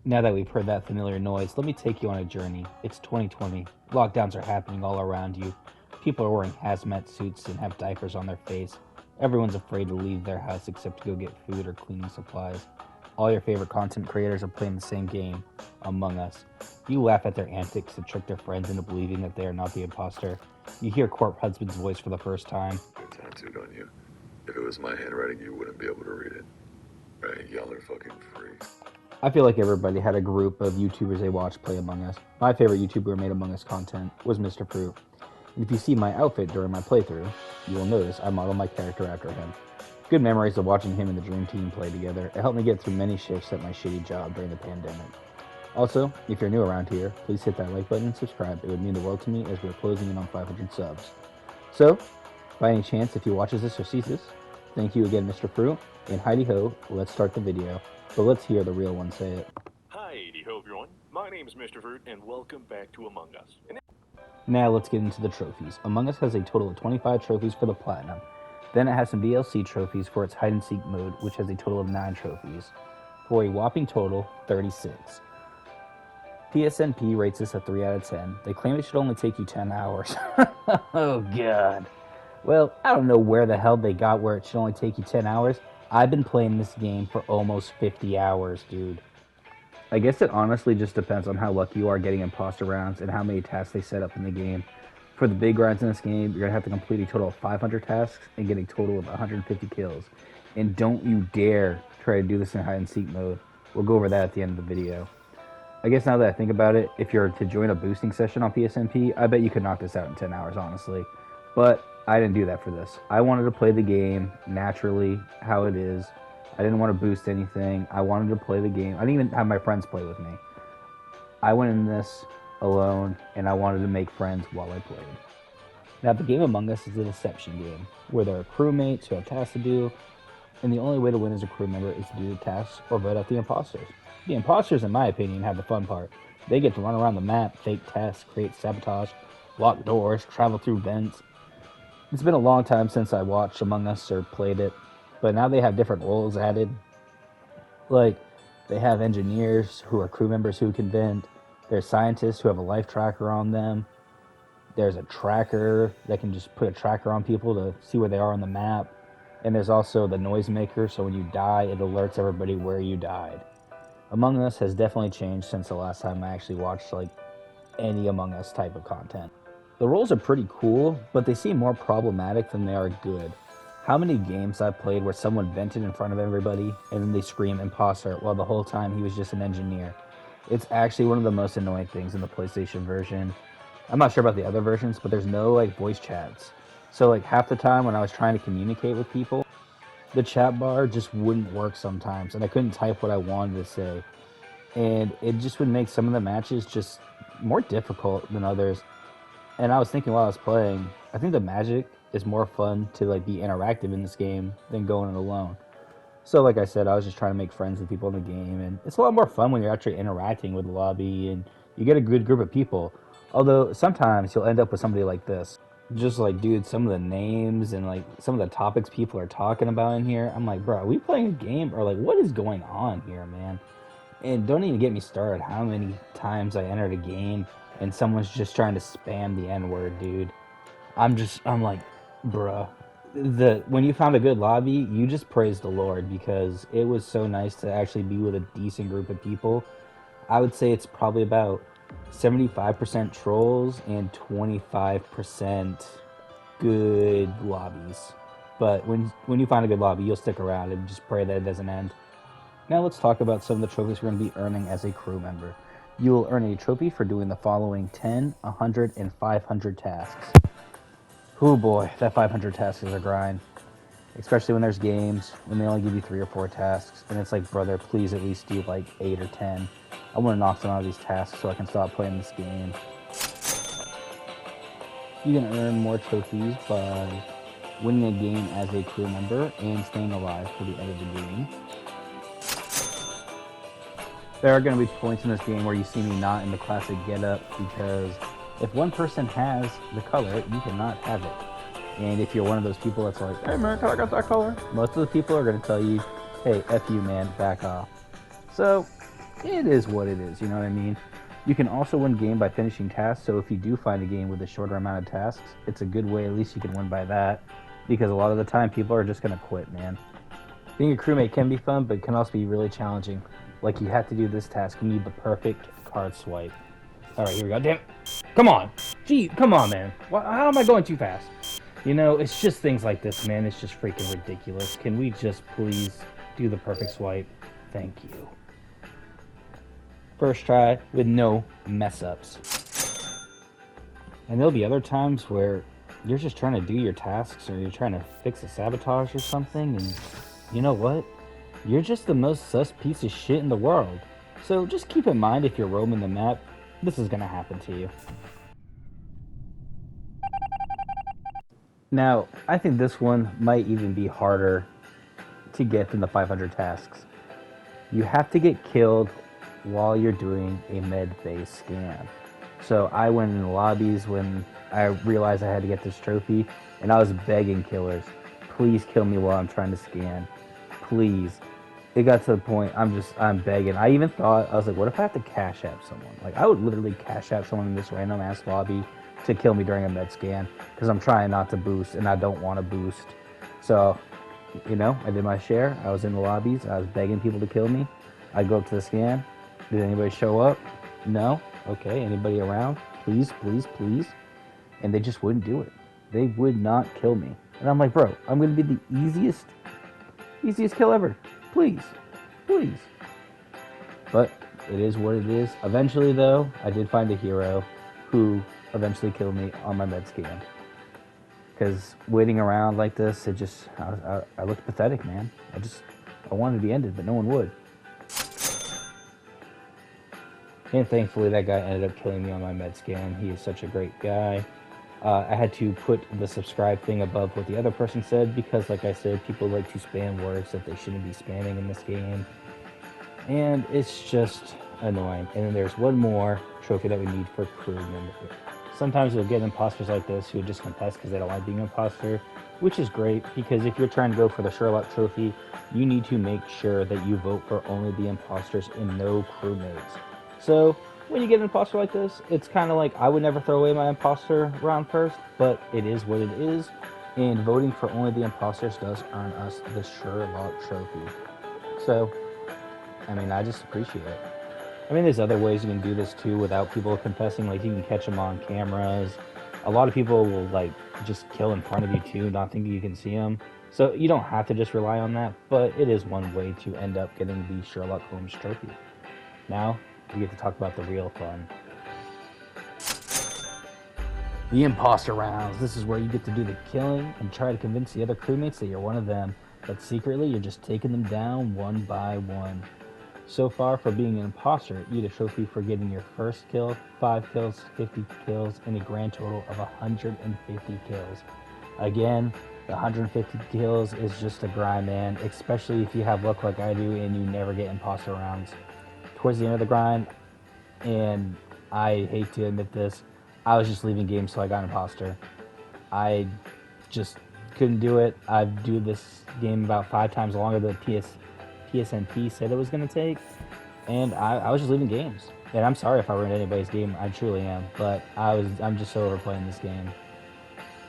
Now that we've heard that familiar noise, let me take you on a journey. It's 2020. Lockdowns are happening all around you. People are wearing hazmat suits and have diapers on their face. Everyone's afraid to leave their house except to go get food or cleaning supplies. All your favorite content creators are playing the same game, Among Us. You laugh at their antics to trick their friends into believing that they are not the imposter. You hear Corp Husband's voice for the first time. Tattooed on you. If it was my handwriting, you wouldn't be able to read it. Right? Y'all are fucking free. I feel like everybody had a group of YouTubers they watched play Among Us. My favorite YouTuber who made Among Us content was Mr. Fruit. And if you see my outfit during my playthrough, you will notice I modeled my character after him. Good memories of watching him and the Dream Team play together. It helped me get through many shifts at my shitty job during the pandemic. Also, if you're new around here, please hit that like button and subscribe. It would mean the world to me as we're closing in on 500 subs. So, by any chance, if he watches this or sees this, thank you again, Mr. Fruit, and Heidi Ho, let's start the video. But let's hear the real one say it. Heidi ho, everyone. My name is Mr. Fruit, and welcome back to Among Us. Now let's get into the trophies. Among Us has a total of 25 trophies for the Platinum. Then it has some DLC trophies for its hide and seek mode, which has a total of 9 trophies, for a whopping total 36. psnp rates this a 3 out of 10. They claim it should only take you 10 hours. Oh god. Well, I don't know where the hell they got where it should only take you 10 hours. I've been playing this game for almost 50 hours, dude. I guess it honestly just depends on how lucky you are getting imposter rounds and how many tasks they set up in the game. For the big rounds in this game, you're going to have to complete a total of 500 tasks and get a total of 150 kills. And don't you dare try to do this in hide and seek mode. We'll go over that at the end of the video. I guess now that I think about it, if you're to join a boosting session on psnp, I bet you could knock this out in 10 hours, honestly. But I didn't do that for this. I wanted to play the game naturally, how it is. I didn't want to boost anything. I wanted to play the game. I didn't even have my friends play with me. I went in this alone, and I wanted to make friends while I played. Now, the game Among Us is a deception game, where there are crewmates who have tasks to do, and the only way to win as a crew member is to do the tasks or vote out the imposters. The imposters, in my opinion, have the fun part. They get to run around the map, fake tests, create sabotage, lock doors, travel through vents. It's been a long time since I watched Among Us or played it, but now they have different roles added. Like, they have engineers who are crew members who can vent. There's scientists who have a life tracker on them. There's a tracker that can just put a tracker on people to see where they are on the map. And there's also the noisemaker, so when you die, it alerts everybody where you died. Among Us has definitely changed since the last time I actually watched like any Among Us type of content. The roles are pretty cool, but they seem more problematic than they are good. How many games I've played where someone vented in front of everybody and then they scream imposter while the whole time he was just an engineer. It's actually one of the most annoying things in the PlayStation version. I'm not sure about the other versions, but there's no like voice chats. So like half the time when I was trying to communicate with people, the chat bar just wouldn't work sometimes and I couldn't type what I wanted to say. And it just would make some of the matches just more difficult than others. And I was thinking while I was playing, I think the magic is more fun to like be interactive in this game than going it alone. So like I said, I was just trying to make friends with people in the game, and it's a lot more fun when you're actually interacting with the lobby and you get a good group of people. Although sometimes you'll end up with somebody like this. Just like, dude, some of the names and like some of the topics people are talking about in here, I'm like, bro, are we playing a game or like what is going on here, man? And don't even get me started how many times I entered a game and someone's just trying to spam the N-word, dude. I'm like, bruh. When you found a good lobby, you just praise the Lord because it was so nice to actually be with a decent group of people. I would say it's probably about 75% trolls and 25% good lobbies. But when you find a good lobby, you'll stick around and just pray that it doesn't end. Now let's talk about some of the trophies we're going to be earning as a crew member. You will earn a trophy for doing the following 10, 100, and 500 tasks. Oh boy, that 500 tasks is a grind. Especially when there's games, when they only give you 3 or 4 tasks. And it's like, brother, please at least do like 8 or 10. I want to knock some out of these tasks so I can stop playing this game. You can earn more trophies by winning a game as a crew member and staying alive for the end of the game. There are going to be points in this game where you see me not in the classic getup because if one person has the color, you cannot have it. And if you're one of those people that's like, hey man, can I get that color? Most of the people are going to tell you, hey, F you man, back off. So it is what it is, you know what I mean? You can also win game by finishing tasks, so if you do find a game with a shorter amount of tasks, it's a good way, at least you can win by that, because a lot of the time people are just going to quit, man. Being a crewmate can be fun, but it can also be really challenging. Like, you have to do this task, you need the perfect card swipe. Alright, here we go. Damn it. Come on! Gee, come on, man. How am I going too fast? You know, it's just things like this, man. It's just freaking ridiculous. Can we just please do the perfect swipe? Thank you. First try with no mess ups. And there'll be other times where you're just trying to do your tasks or you're trying to fix a sabotage or something, and you know what? You're just the most sus piece of shit in the world. So just keep in mind, if you're roaming the map, this is gonna happen to you. Now, I think this one might even be harder to get than the 500 tasks. You have to get killed while you're doing a med-based scan. So I went in the lobbies when I realized I had to get this trophy, and I was begging killers, please kill me while I'm trying to scan. Please. It got to the point, I'm begging. I even thought, I was like, what if I have to cash app someone? Like, I would literally cash app someone in this random ass lobby to kill me during a med scan, because I'm trying not to boost, and I don't want to boost. So, you know, I did my share. I was in the lobbies. I was begging people to kill me. I'd go up to the scan. Did anybody show up? No? Okay, anybody around? Please, please, please. And they just wouldn't do it. They would not kill me. And I'm like, bro, I'm going to be the easiest kill ever. Please, please. But it is what it is. Eventually, though, I did find a hero who eventually killed me on my med scan. Because waiting around like this, it just, I looked pathetic, man. I wanted to be ended, but no one would. And thankfully, that guy ended up killing me on my med scan. He is such a great guy. I had to put the subscribe thing above what the other person said because, like I said, people like to spam words that they shouldn't be spamming in this game. And it's just annoying. And then there's one more trophy that we need for crew member. Sometimes you'll get imposters like this who just confess because they don't like being an imposter, which is great because if you're trying to go for the Sherlock trophy, you need to make sure that you vote for only the imposters and no crewmates. So when you get an imposter like this, it's kind of like I would never throw away my imposter round first, but it is what it is. And voting for only the imposters does earn us the Sherlock trophy. So, I mean, I just appreciate it. I mean, there's other ways you can do this too without people confessing. Like, you can catch them on cameras. A lot of people will, like, just kill in front of you too, not thinking you can see them. So you don't have to just rely on that, but it is one way to end up getting the Sherlock Holmes trophy. Now, we get to talk about the real fun. The imposter rounds. This is where you get to do the killing and try to convince the other crewmates that you're one of them, but secretly you're just taking them down one by one. So far, for being an imposter, you get a trophy for getting your first kill, 5 kills, 50 kills, and a grand total of 150 kills. Again, the 150 kills is just a grind, man, especially if you have luck like I do and you never get imposter rounds. Towards the end of the grind, and I hate to admit this, I was just leaving games so I got imposter. I just couldn't do it. I'd do this game about 5 times longer than psnp said it was going to take, and I was just leaving games. And I'm sorry if I ruined anybody's game, I truly am, but I'm just so overplaying this game.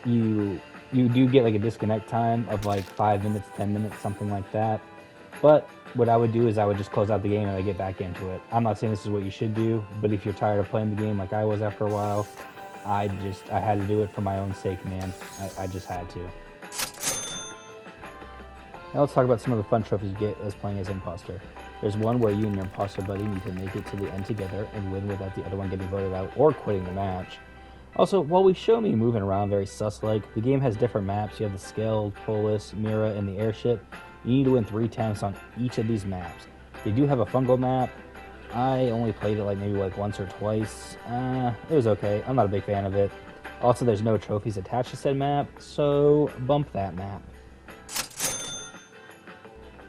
You do get like a disconnect time of like 5 minutes, 10 minutes, something like that. But what I would do is I would just close out the game and I get back into it. I'm not saying this is what you should do, but if you're tired of playing the game like I was after a while, I had to do it for my own sake, man. I just had to. Now let's talk about some of the fun trophies you get as playing as imposter. There's one where you and your imposter buddy need to make it to the end together and win without the other one getting voted out or quitting the match. Also, while we show me moving around very sus-like, the game has different maps. You have the Skeld, Polis, Mira, and the airship. You need to win 3 times on each of these maps. They do have a fungal map. I only played it maybe once or twice. It was okay. I'm not a big fan of it. Also, there's no trophies attached to said map, so bump that map.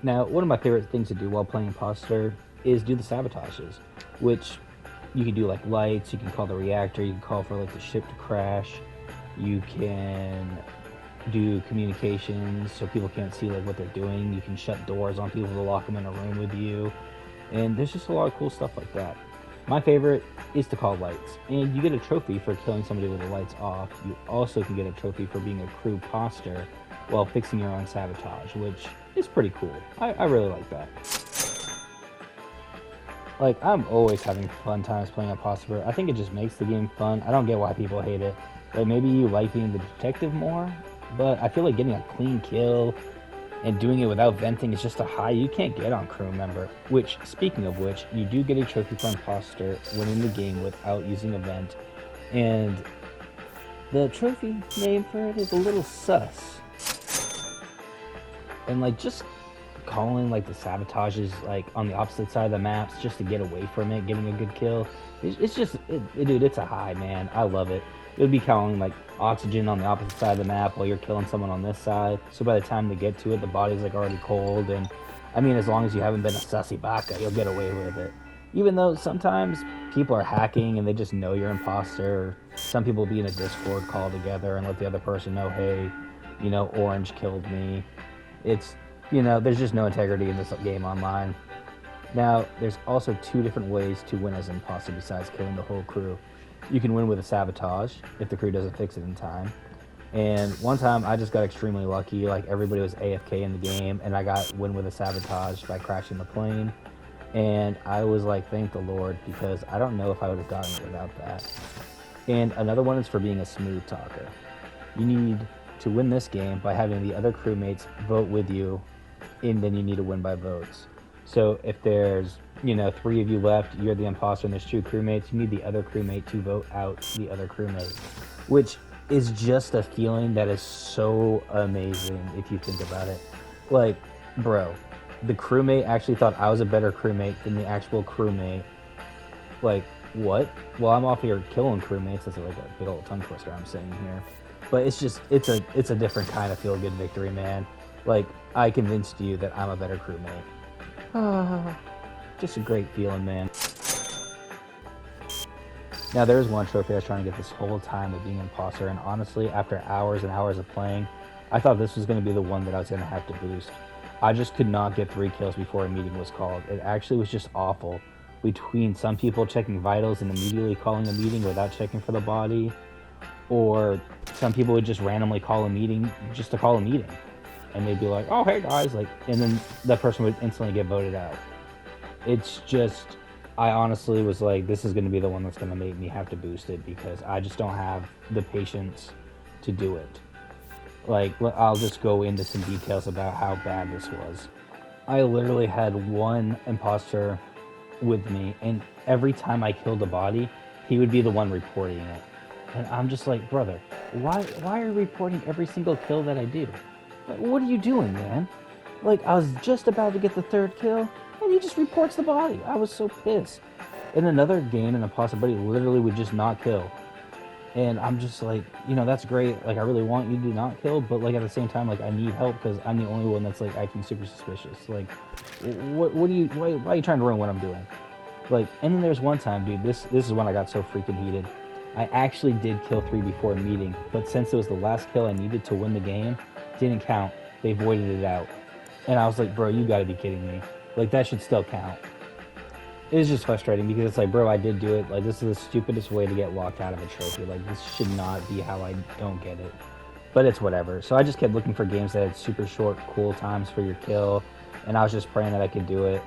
Now, one of my favorite things to do while playing imposter is do the sabotages, which you can do like lights, you can call the reactor, you can call for like the ship to crash, you can do communications so people can't see like what they're doing, you can shut doors on people to lock them in a room with you, And there's just a lot of cool stuff like that. My favorite is to call lights, and you get a trophy for killing somebody with the lights off. You also can get a trophy for being a crew imposter while fixing your own sabotage, which is pretty cool. I really like that. Like, I'm always having fun times playing imposter. I think it just makes the game fun. I don't get why people hate it. Like, maybe you like being the detective more, but I feel like getting a clean kill and doing it without venting is just a high you can't get on crew member. Which, speaking of which, you do get a trophy for imposter winning the game without using a vent, and the trophy name for it is a little sus. And like, just calling like the sabotages like on the opposite side of the maps just to get away from it, getting a good kill, it's just dude, it's a high, man. I love it. It would be calling like oxygen on the opposite side of the map while you're killing someone on this side, so by the time they get to it, the body's like already cold. And I mean, as long as you haven't been a sussy baka, you'll get away with it, even though sometimes people are hacking and they just know you're imposter, or some people be in a Discord call together and let the other person know, hey, you know, Orange killed me. It's, you know, there's just no integrity in this game online. Now, there's also two different ways to win as an imposter besides killing the whole crew. You can win with a sabotage if the crew doesn't fix it in time. And one time I just got extremely lucky, like everybody was AFK in the game, and I got win with a sabotage by crashing the plane. And I was like, thank the Lord, because I don't know if I would have gotten it without that. And another one is for being a smooth talker. You need to win this game by having the other crewmates vote with you, and then you need to win by votes. So if there's, you know, 3 of you left, you're the imposter, and there's 2 crewmates, you need the other crewmate to vote out the other crewmate, which is just a feeling that is so amazing if you think about it. Like, bro, the crewmate actually thought I was a better crewmate than the actual crewmate. Like, what? Well, I'm off here killing crewmates. That's like a big old tongue twister I'm saying here. But it's just, it's a different kind of feel-good victory, man. Like, I convinced you that I'm a better crewmate. Just a great feeling, man. Now, there's one trophy I was trying to get this whole time of being imposter, and honestly, after hours and hours of playing, I thought this was going to be the one that I was going to have to boost. I just could not get 3 kills before a meeting was called. It actually was just awful. Between some people checking vitals and immediately calling a meeting without checking for the body, or some people would just randomly call a meeting just to call a meeting. And they'd be like, oh, hey guys, like, and then that person would instantly get voted out. It's just, I honestly was like, this is going to be the one that's going to make me have to boost it, because I just don't have the patience to do it. Like, I'll just go into some details about how bad this was. I literally had one imposter with me, and every time I killed a body, he would be the one reporting it. And I'm just like, brother, why are you reporting every single kill that I do? Like, what are you doing, man? Like, I was just about to get the 3rd kill, and he just reports the body. I was so pissed. In another game, an imposter buddy literally would just not kill. And I'm just like, you know, that's great. Like, I really want you to not kill, but like at the same time, like, I need help because I'm the only one that's like acting super suspicious. Like, why are you trying to ruin what I'm doing? Like, and then there's one time, dude, this is when I got so freaking heated. I actually did kill 3 before a meeting, but since it was the last kill I needed to win the game, didn't count. They voided it out. And I was like, bro, you gotta be kidding me. Like, that should still count. It was just frustrating because it's like, bro, I did do it. Like, this is the stupidest way to get locked out of a trophy. Like, this should not be how I don't get it. But it's whatever. So I just kept looking for games that had super short, cool times for your kill. And I was just praying that I could do it.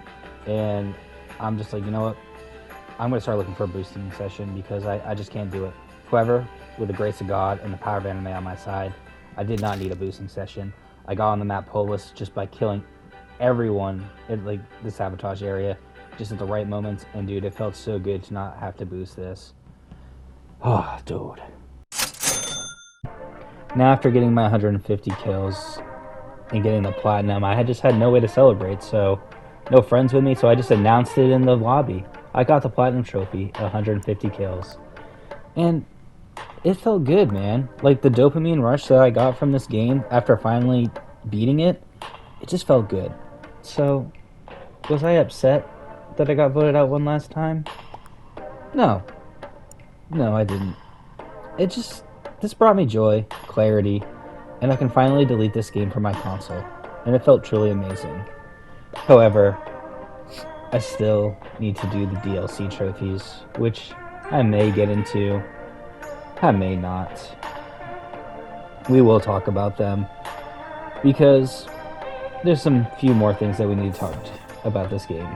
And I'm just like, you know what? I'm going to start looking for a boosting session because I just can't do it. However, with the grace of God and the power of anime on my side, I did not need a boosting session. I got on the map Polis just by killing everyone in like the sabotage area just at the right moments, and dude, it felt so good to not have to boost this. Oh, dude. Now after getting my 150 kills and getting the platinum, I just had no way to celebrate, so no friends with me, so I just announced it in the lobby. I got the platinum trophy, 150 kills. And it felt good, man. Like, the dopamine rush that I got from this game after finally beating it, it just felt good. So, was I upset that I got voted out one last time? No. No, I didn't. This brought me joy, clarity, and I can finally delete this game from my console, and it felt truly amazing. However, I still need to do the DLC trophies, which I may get into. I may not. We will talk about them because there's some few more things that we need to talk about this game.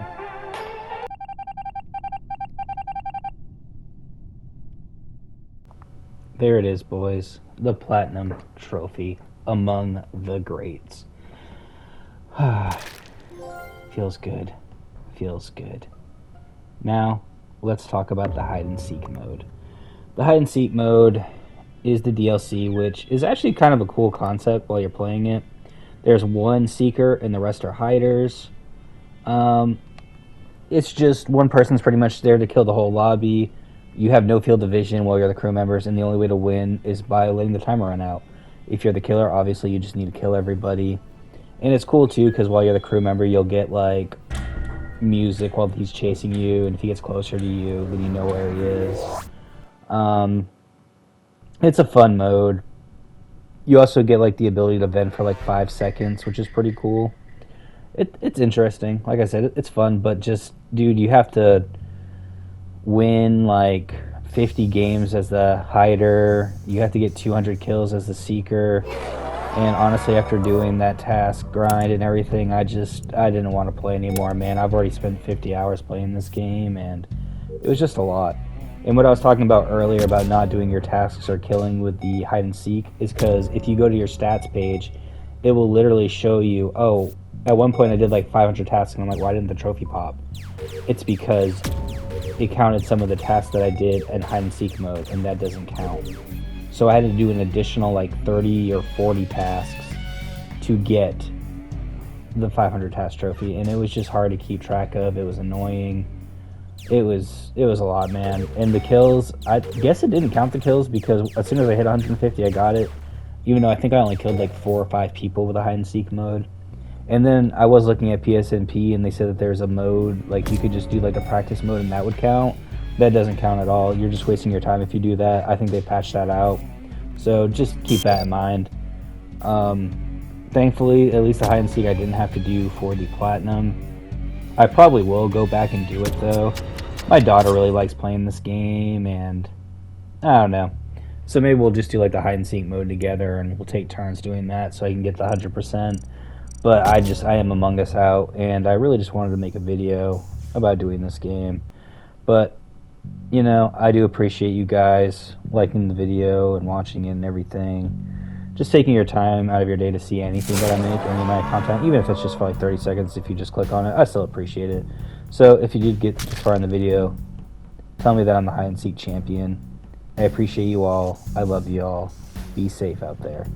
There it is, boys. The Platinum Trophy among the greats. Feels good. Feels good. Now, let's talk about the hide and seek mode. The hide and seek mode is the DLC, which is actually kind of a cool concept while you're playing it. There's one seeker and the rest are hiders. It's just one person's pretty much there to kill the whole lobby. You have no field of vision while you're the crew members, and the only way to win is by letting the timer run out. If you're the killer, obviously you just need to kill everybody. And it's cool too, because while you're the crew member, you'll get like music while he's chasing you, and if he gets closer to you, then you know where he is. It's a fun mode. You also get like the ability to vent for like 5 seconds, which is pretty cool. It's interesting. Like I said, it's fun, but just, dude, you have to win like 50 games as the hider. You have to get 200 kills as the seeker. And honestly, after doing that task grind and everything, I didn't want to play anymore, man. I've already spent 50 hours playing this game, and it was just a lot. And what I was talking about earlier about not doing your tasks or killing with the hide and seek is because if you go to your stats page, it will literally show you, oh, at one point I did like 500 tasks, and I'm like, why didn't the trophy pop? It's because it counted some of the tasks that I did in hide and seek mode, and that doesn't count. So I had to do an additional like 30 or 40 tasks to get the 500 task trophy, and it was just hard to keep track of. It was annoying. It was a lot, man. And the kills, I guess it didn't count the kills because as soon as I hit 150, I got it. Even though I think I only killed like 4 or 5 people with a hide and seek mode. And then I was looking at psnp, and they said that there's a mode, like you could just do like a practice mode and that would count. That doesn't count at all. You're just wasting your time if you do that. I think they patched that out. So just keep that in mind. Thankfully, at least the hide and seek I didn't have to do for the platinum. I probably will go back and do it though. My daughter really likes playing this game, and I don't know. So maybe we'll just do like the hide and seek mode together, and we'll take turns doing that so I can get the 100%. But I am Among Us out, and I really just wanted to make a video about doing this game. But, you know, I do appreciate you guys liking the video and watching it and everything. Just taking your time out of your day to see anything that I make, any of my content, even if it's just for like 30 seconds, if you just click on it, I still appreciate it. So if you did get this far in the video, tell me that I'm the hide and seek champion. I appreciate you all. I love you all. Be safe out there.